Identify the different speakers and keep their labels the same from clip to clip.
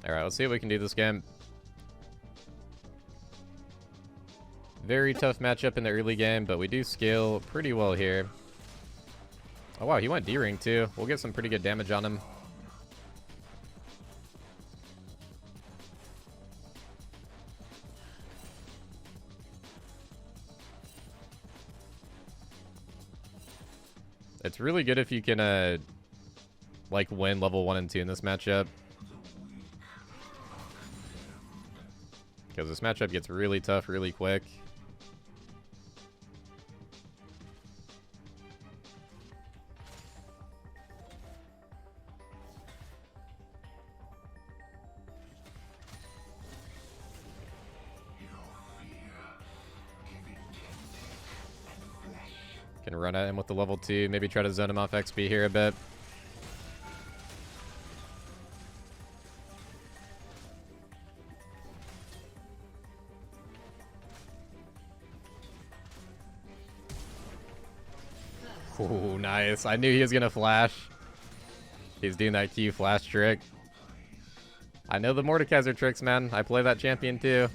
Speaker 1: Alright, let's see what we can do this game. Very tough matchup in the early game, but we do scale pretty well here. Oh wow, he went D-ring too. We'll get some pretty good damage on him. It's really good if you can, like, win level 1 and 2 in this matchup. Because this matchup gets really tough really quick. Can run at him with the level 2, maybe try to zone him off XP here a bit. Ooh, nice. I knew he was gonna flash. He's doing that Q flash trick. I know the Mordekaiser tricks, man. I play that champion too.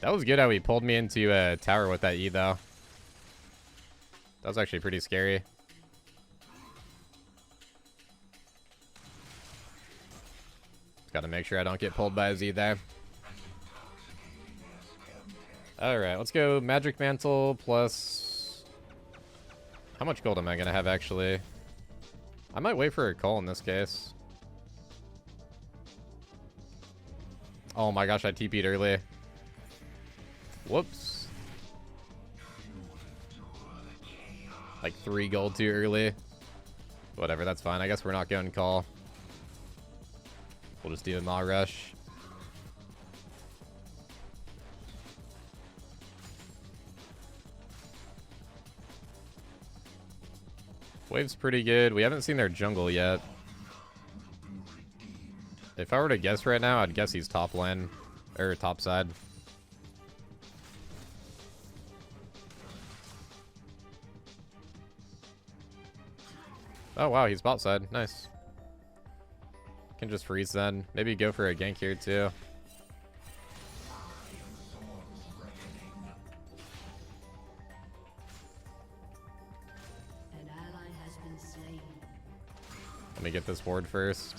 Speaker 1: That was good how he pulled me into a tower with that E, though. That was actually pretty scary. Gotta make sure I don't get pulled by a Z there. Alright, let's go Magic Mantle plus... How much gold am I gonna have, actually? I might wait for a call in this case. Oh my gosh, I TP'd early. Whoops. Like 3 gold too early. Whatever, that's fine. I guess we're not going call. We'll just do a Maw Rush. Wave's pretty good. We haven't seen their jungle yet. If I were to guess right now, I'd guess he's top lane. Or top side. Oh wow, he's bot side. Nice. Can just freeze then. Maybe go for a gank here too.
Speaker 2: An ally has been slain.
Speaker 1: Let me get this ward first.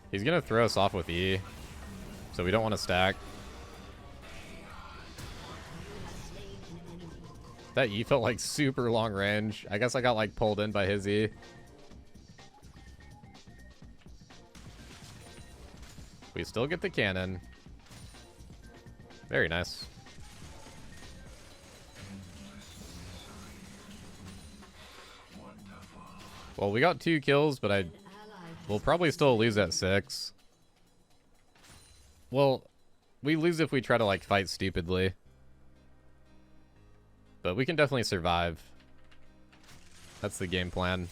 Speaker 1: He's gonna throw us off with E, so we don't want to stack. That E felt like super long range. I guess I got like pulled in by his E. We still get the cannon. Very nice. Well, we got 2 kills, but we'll probably still lose at 6. Well, we lose if we try to like fight stupidly. But we can definitely survive. That's the game plan.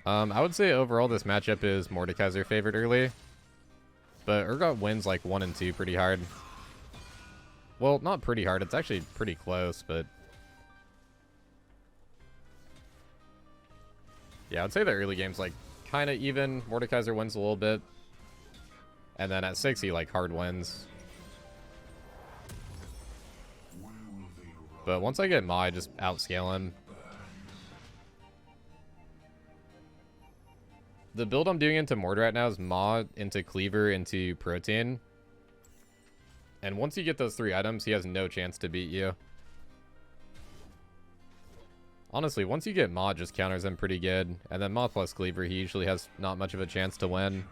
Speaker 1: I would say overall this matchup is Mordekaiser favored early. But Urgot wins like 1 and 2 pretty hard. Well, not pretty hard. It's actually pretty close, but... Yeah, I'd say the early game's like kind of even. Mordekaiser wins a little bit. And then at 6, he like hard wins. But once I get Maw, I just outscale him. The build I'm doing into Mord right now is Maw into Cleaver into Protein. And once you get those 3 items, he has no chance to beat you. Honestly, once you get Maw, it just counters him pretty good. And then Maw plus Cleaver, he usually has not much of a chance to win.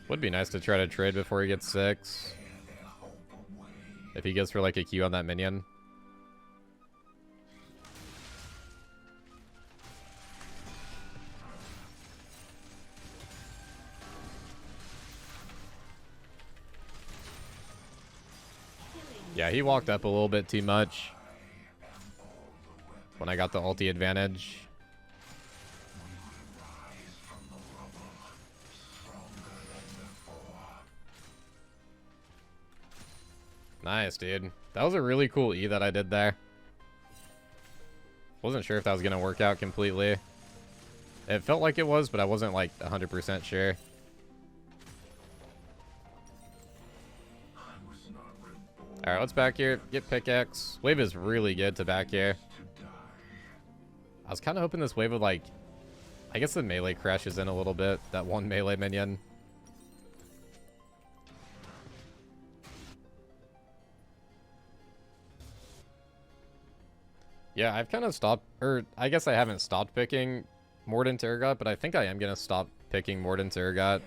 Speaker 1: Would be nice to try to trade before he gets 6. If he goes for like a Q on that minion. Yeah, he walked up a little bit too much when I got the ulti advantage. Nice, dude. That was a really cool E that I did there. Wasn't sure if that was going to work out completely. It felt like it was, but I wasn't like 100% sure. Alright, let's back here. Get pickaxe. Wave is really good to back here. I was kind of hoping this wave would like... I guess the melee crashes in a little bit. That one melee minion. Yeah, I've kind of stopped... Or, I guess I haven't stopped picking Mordekaiser to Urgot, but I think I am going to stop picking Mordekaiser to Urgot.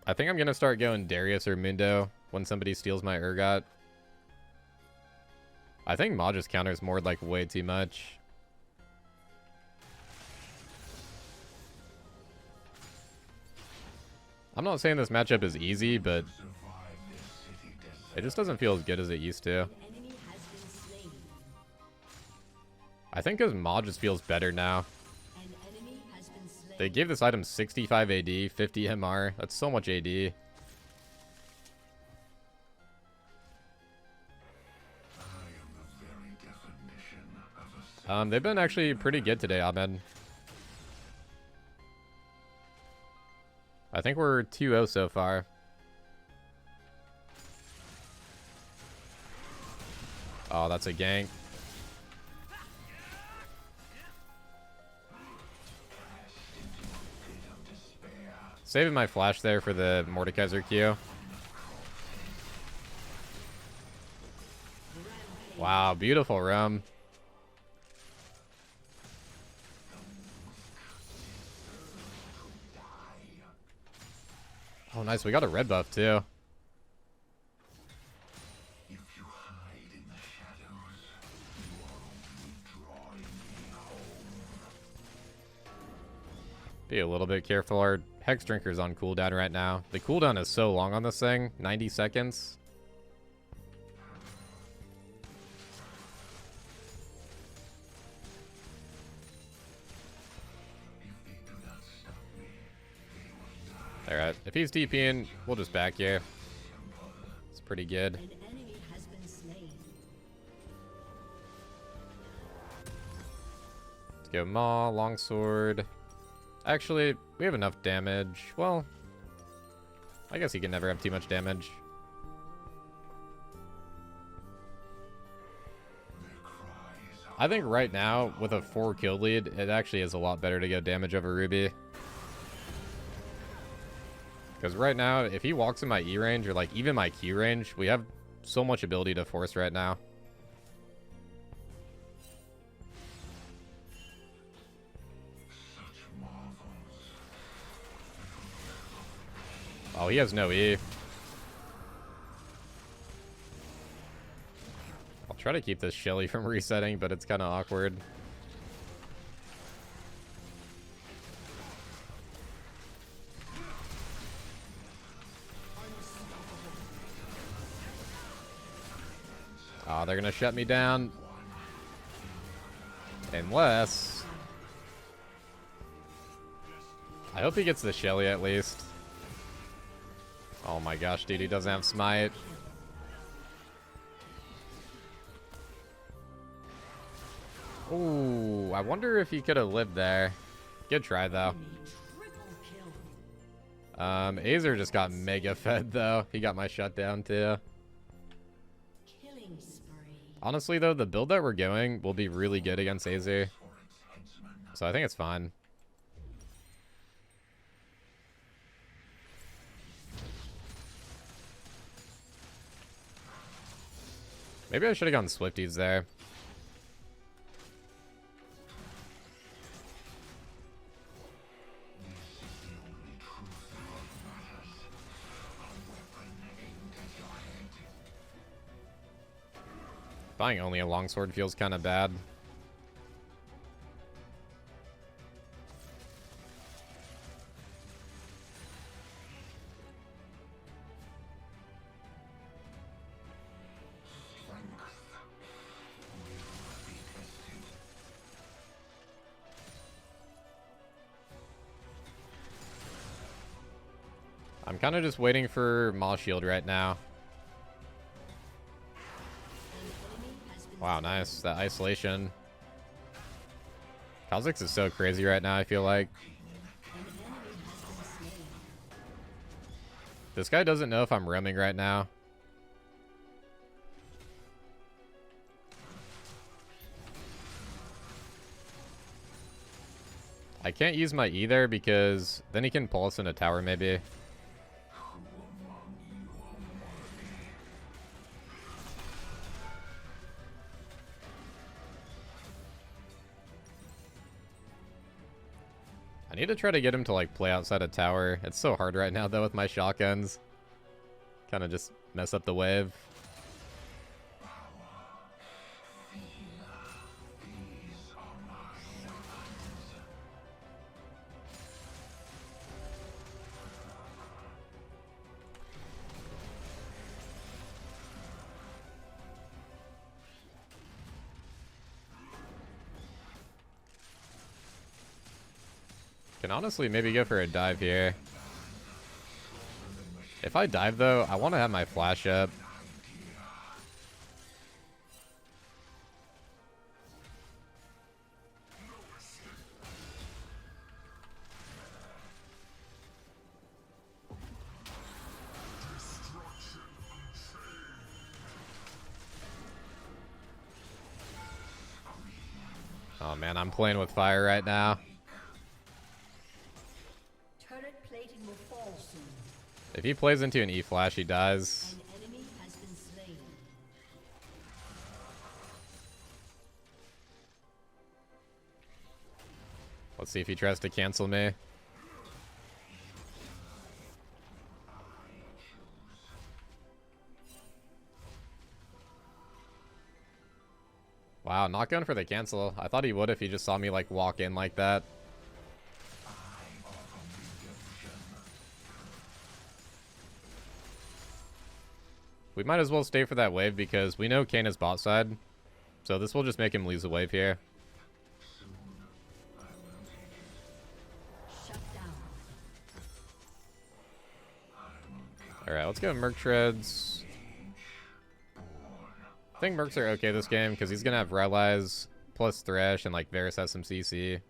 Speaker 1: I think I'm going to start going Darius or Mundo when somebody steals my Urgot. I think Ma just counters Mord like way too much. I'm not saying this matchup is easy, but it just doesn't feel as good as it used to. I think because Ma just feels better now. They gave this item 65 AD, 50 MR. That's so much AD. They've been actually pretty good today, Ahmed. I think we're 2-0 so far. Oh, that's a gank. Saving my flash there for the Mordekaiser Q. Wow, beautiful roam. Oh, nice. We got a red buff, too. Be a little bit careful. Our Hex Drinker's on cooldown right now. The cooldown is so long on this thing. 90 seconds. Alright, if he's TPing, we'll just back here. It's pretty good. Let's go Maw, Longsword. Actually, we have enough damage. Well, I guess he can never have too much damage. I think right now, with a 4 kill lead, it actually is a lot better to go damage over Ruby. Because right now, if he walks in my E range, or like even my Q range, we have so much ability to force right now. Oh, he has no E. I'll try to keep this Shelly from resetting, but it's kind of awkward. Oh, they're gonna shut me down. Unless... I hope he gets the Shelly at least. Oh my gosh, dude, he doesn't have smite. Ooh, I wonder if he could have lived there. Good try, though. Azer just got mega fed, though. He got my shutdown, too. Honestly, though, the build that we're going will be really good against Azer. So I think it's fine. Maybe I should have gone Swifties there. Buying only a longsword feels kind of bad. kind of just waiting for Maw Shield right now. Wow, nice. That isolation. Kha'Zix is so crazy right now, I feel like. This guy doesn't know if I'm roaming right now. I can't use my E there because then he can pull us in a tower maybe. I need to try to get him to like play outside a tower. It's so hard right now though with my shotguns. Kind of just mess up the wave. Can honestly maybe go for a dive here. If I dive though, I want to have my flash up. Oh man, I'm playing with fire right now.
Speaker 2: Turret plating will fall soon.
Speaker 1: If he plays into an E flash, he dies.
Speaker 2: An enemy has been slain.
Speaker 1: Let's see if he tries to cancel me. Wow, not going for the cancel. I thought he would if he just saw me like walk in like that. We might as well stay for that wave because we know Kayn is bot side. So this will just make him lose the wave here.
Speaker 2: Shut down.
Speaker 1: Alright, let's go Merc Treads. I think Mercs are okay this game because he's going to have Rylai's plus Thresh and like Varus has some CC.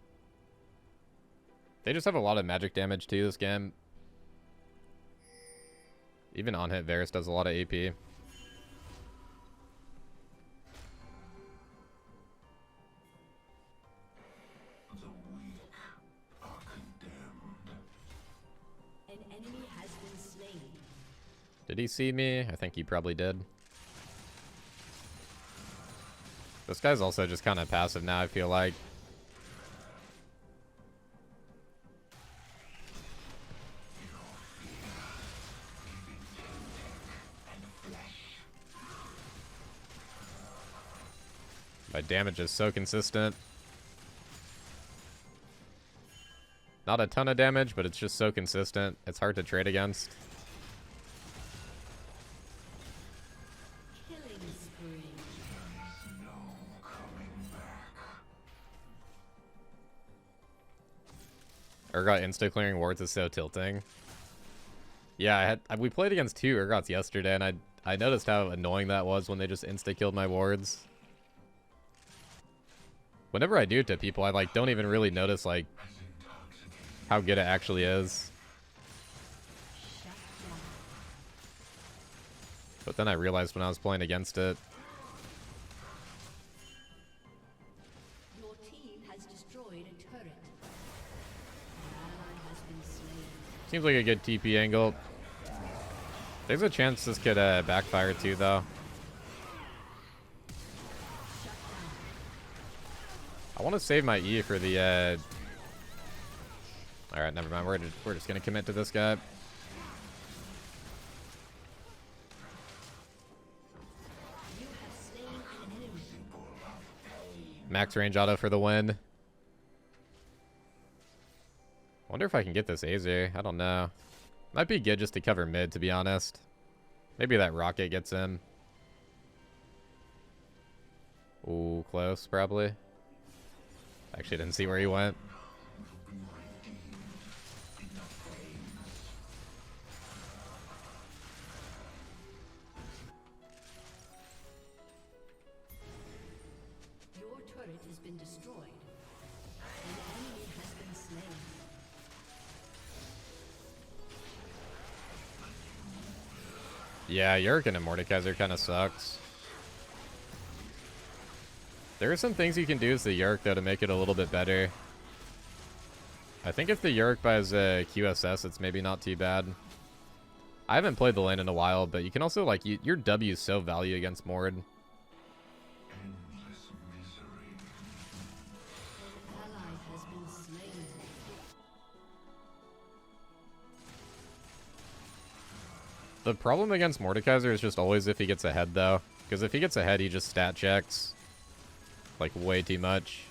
Speaker 1: They just have a lot of magic damage too this game. Even on hit, Varus does a lot of AP.
Speaker 2: An enemy has been slain.
Speaker 1: Did he see me? I think he probably did. This guy's also just kind of passive now, I feel like. My damage is so consistent. Not a ton of damage, but it's just so consistent. It's hard to trade against.
Speaker 2: Killing spree.
Speaker 1: Urgot insta-clearing wards is so tilting. Yeah, we played against 2 Urgots yesterday, and I noticed how annoying that was when they just insta-killed my wards. Whenever I do it to people, I like don't even really notice like how good it actually is. But then I realized when I was playing against it.
Speaker 2: Your team has destroyed a turret. An ally has been slain.
Speaker 1: Seems like a good TP angle. There's a chance this could backfire too, though. I want to save my E for the. All right, never mind. We're just gonna commit to this guy.
Speaker 2: You have slain an enemy.
Speaker 1: Max range auto for the win. Wonder if I can get this Azer. I don't know. Might be good just to cover mid, to be honest. Maybe that rocket gets him. Ooh, close, probably. Actually, didn't see where he went. Yeah, Urgot and Mordekaiser kind of sucks. There are some things you can do as the Urgot, though, to make it a little bit better. I think if the Urgot buys a QSS, it's maybe not too bad. I haven't played the lane in a while, but you can also, like, your W is so value against Mord. The problem against Mordekaiser is just always if he gets ahead, though. Because if he gets ahead, he just stat checks. Like, way too much.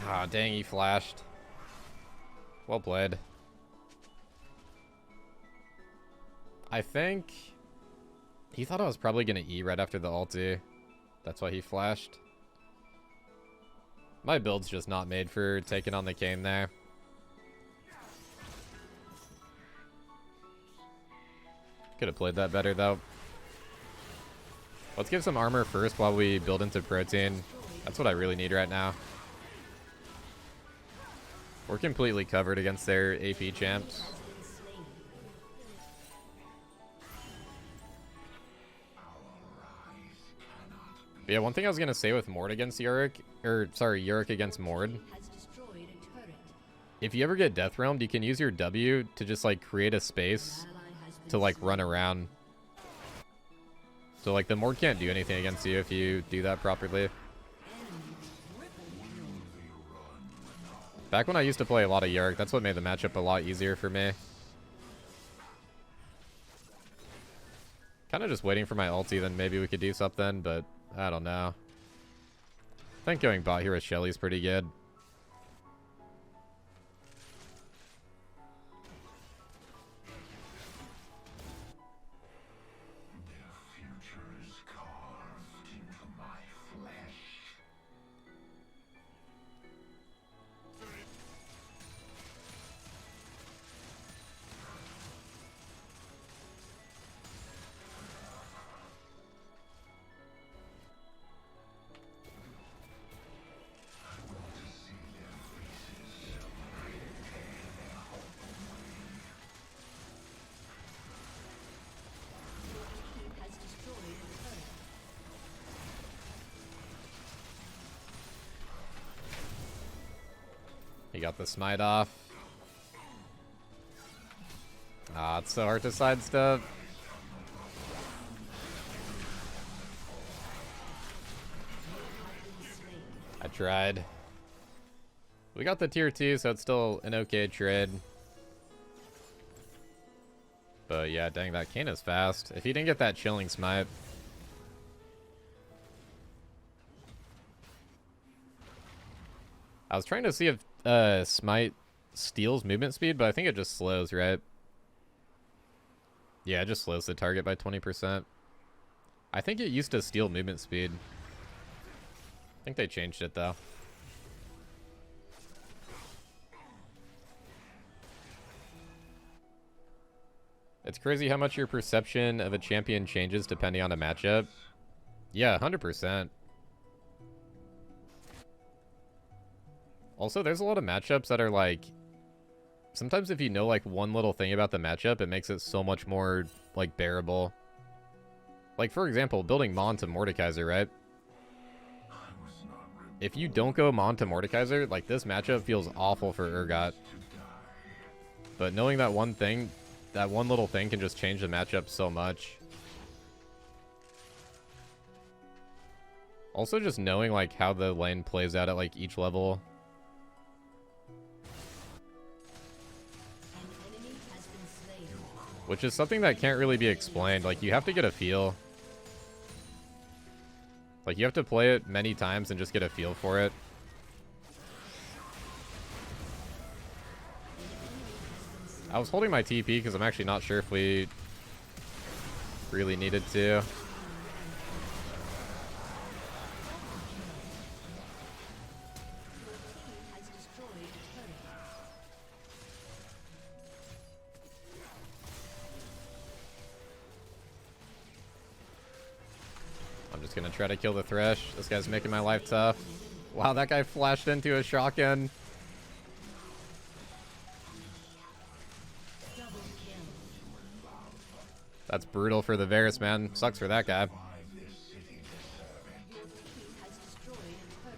Speaker 1: Ah, dang, he flashed. Well played. I think he thought I was probably going to E right after the ulti. That's why he flashed. My build's just not made for taking on the Kayn there. Could have played that better, though. Let's give some armor first while we build into protein. That's what I really need right now. We're completely covered against their AP champs. But yeah, one thing I was going to say with Mord against Urgot, Urgot against Mord. If you ever get Death Realmed, you can use your W to just, like, create a space to, like, run around. So, like, the Mord can't do anything against you if you do that properly. Back when I used to play a lot of Urgot, that's what made the matchup a lot easier for me. Kind of just waiting for my ulti, then maybe we could do something, but I don't know. I think going bot here with Shelly's pretty good. He got the smite off. Ah, it's so hard to sidestep. I tried. We got the tier 2, so it's still an okay trade. But yeah, dang, that Kayn is fast. If he didn't get that chilling smite. I was trying to see if smite steals movement speed, but I think it just slows, right? Yeah, it just slows the target by 20%. I think it used to steal movement speed. I think they changed it, though. It's crazy how much your perception of a champion changes depending on a matchup. Yeah, 100%. Also, there's a lot of matchups that are like... Sometimes if you know like one little thing about the matchup, it makes it so much more like bearable. Like, for example, building Mon to Mordekaiser, right? If you don't go Mon to Mordekaiser, like this matchup feels awful for Urgot. But knowing that one thing, that one little thing can just change the matchup so much. Also just knowing like how the lane plays out at like each level. Which is something that can't really be explained. Like, you have to get a feel. Like, you have to play it many times and just get a feel for it. I was holding my TP because I'm actually not sure if we really needed to. I'm just gonna try to kill the Thresh. This guy's making my life tough. Wow, that guy flashed into a shotgun. That's brutal for the Varus, man. Sucks for that guy.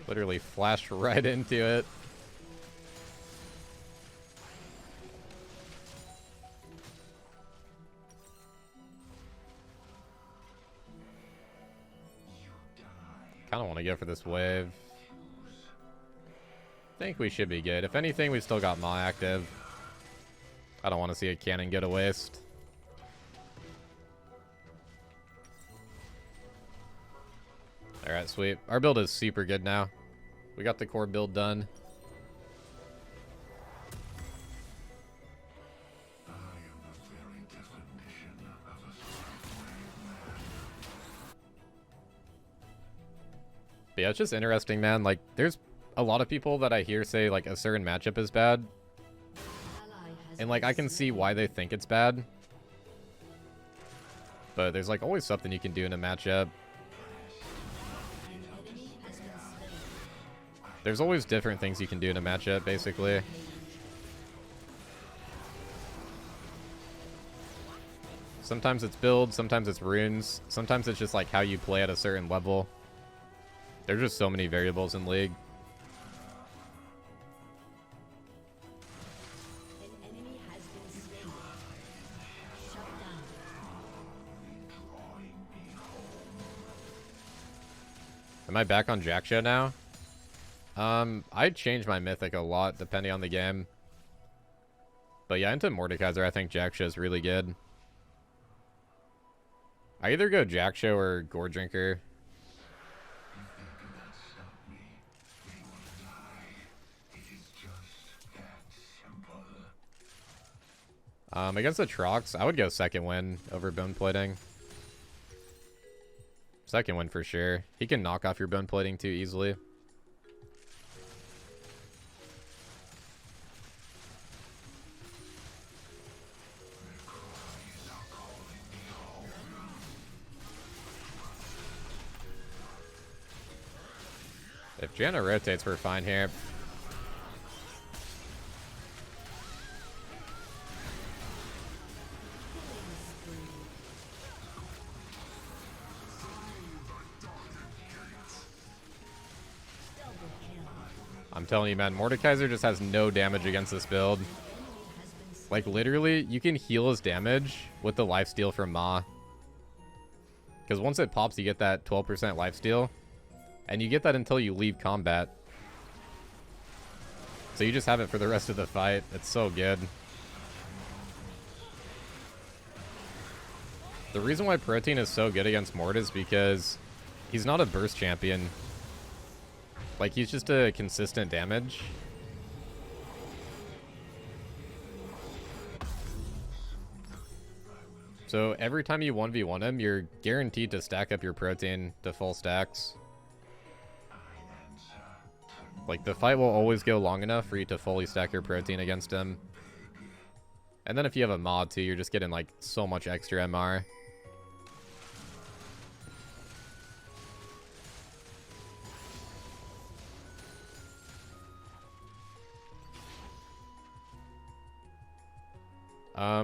Speaker 1: Literally flashed right into it. Kind of want to go for this wave. Think we should be good. If anything, we still got Maw active. I don't want to see a cannon go to waste. Alright, sweet. Our build is super good now. We got the core build done. But yeah, it's just interesting, man. Like, there's a lot of people that I hear say, like, a certain matchup is bad. And, like, I can see why they think it's bad. But there's, like, always something you can do in a matchup. There's always different things you can do in a matchup, basically. Sometimes it's build, sometimes it's runes, sometimes it's just, like, how you play at a certain level. There's just so many variables in League.
Speaker 2: An enemy has been slain. Shut down.
Speaker 1: Am I back on Jacksha now? I change my mythic a lot depending on the game. But yeah, into Mordekaiser, I think Jacksha is really good. I either go Jacksha or Gore Drinker. Against the Trox, I would go second win over bone plating. Second win for sure. He can knock off your bone plating too easily. If Janna rotates, we're fine here. I'm telling you, man, Mordekaiser just has no damage against this build. Like, literally, you can heal his damage with the lifesteal from Ma. Because once it pops, you get that 12% lifesteal. And you get that until you leave combat. So you just have it for the rest of the fight. It's so good. The reason why Protein is so good against Mord is because he's not a burst champion. Like, he's just a consistent damage. So every time you 1v1 him, you're guaranteed to stack up your Protein to full stacks. Like, the fight will always go long enough for you to fully stack your Protein against him. And then if you have a mod too, you're just getting, like, so much extra MR.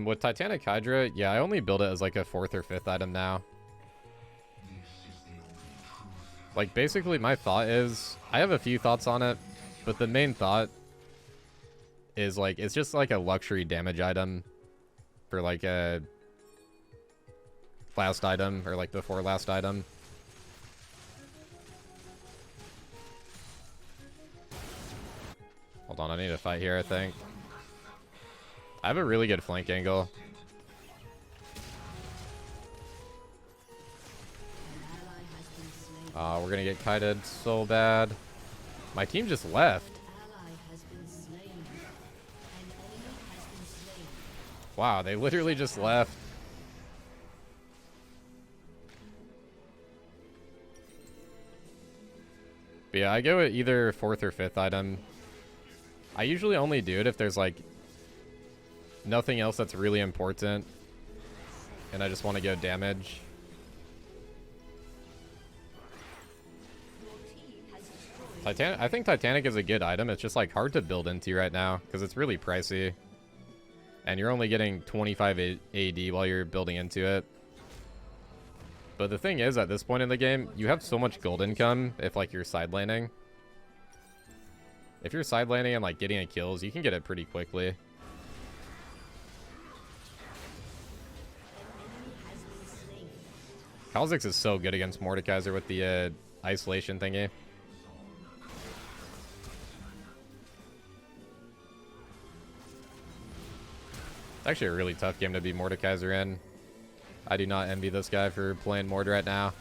Speaker 1: With Titanic Hydra, yeah, I only build it as like a 4th or 5th item now. Like, basically my thought is, I have a few thoughts on it, but the main thought is like, it's just like a luxury damage item for like a last item or like before last item. Hold on, I need to fight here, I think. I have a really good flank angle. We're gonna get kited so bad. My team just left. Wow, they literally just left. But yeah, I go with either 4th or 5th item. I usually only do it if there's like nothing else that's really important and I just want to go damage. I think Titanic is a good item. It's just like hard to build into right now because it's really pricey. And you're only getting 25 AD while you're building into it. But the thing is, at this point in the game, you have so much gold income if like you're side laning. If you're side laning and like getting a kills, you can get it pretty quickly. Kha'Zix is so good against Mordekaiser with the isolation thingy. It's actually a really tough game to be Mordekaiser in. I do not envy this guy for playing Mord right now.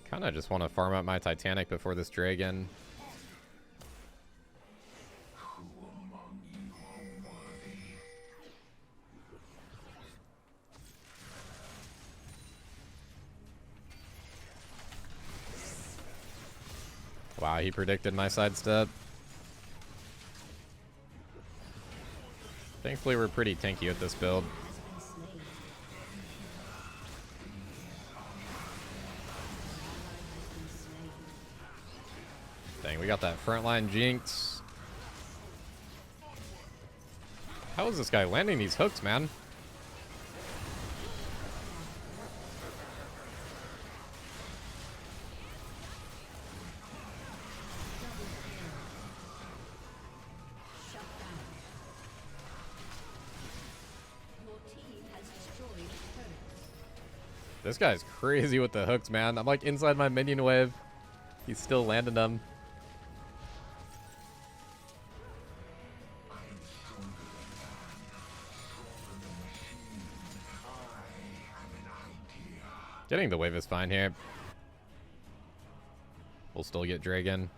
Speaker 1: Kinda just want to farm up my Titanic before this dragon. Wow, he predicted my sidestep. Thankfully, we're pretty tanky with this build. Dang, we got that frontline jinx. How is this guy landing these hooks, man? This guy's crazy with the hooks, man. I'm like inside my minion wave. He's still landing them. Getting the wave is fine here. We'll still get Dragon.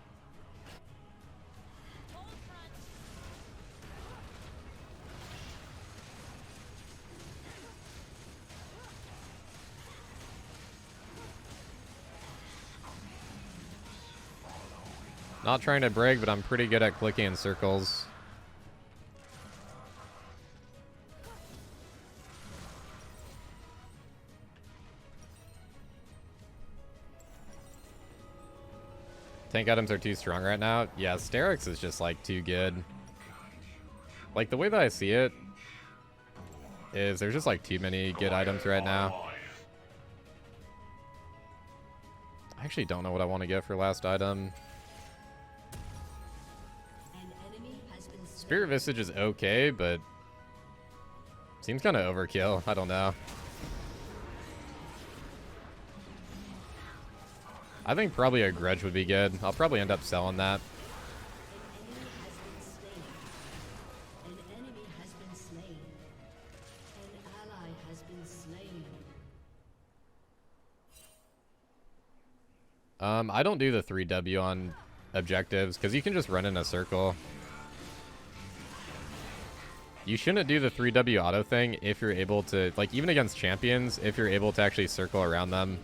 Speaker 1: Not trying to brag, but I'm pretty good at clicking in circles. Tank items are too strong right now. Yeah, Sterix is just like too good. Like the way that I see it is there's just like too many good items right now. I actually don't know what I want to get for last item. Spirit Visage is okay, but seems kind of overkill. I don't know. I think probably a Grudge would be good. I'll probably end up selling that. I don't do the 3W on objectives because you can just run in a circle. You shouldn't do the 3W auto thing if you're able to, like, even against champions, if you're able to actually circle around them.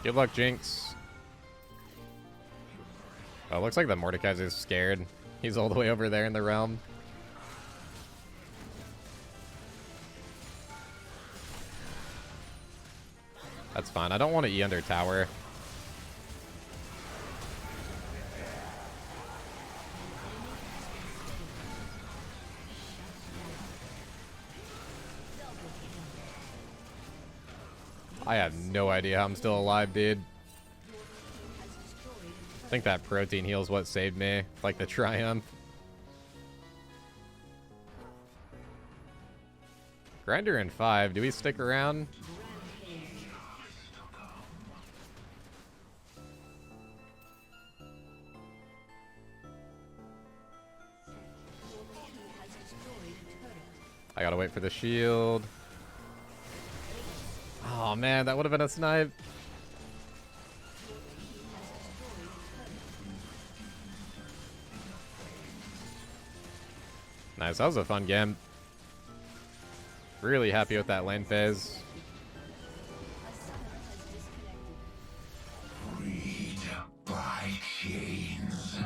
Speaker 1: Good luck, Jinx. Oh, looks like the Mordekaiser's scared. He's all the way over there in the realm. That's fine. I don't want to E under tower. I have no idea how I'm still alive, dude. I think that protein heal is what saved me. Like the Triumph. Grinder in 5. Do we stick around? I gotta wait for the shield. Oh man, that would have been a snipe. Nice, that was a fun game. Really happy with that lane phase.
Speaker 3: Freed by chains.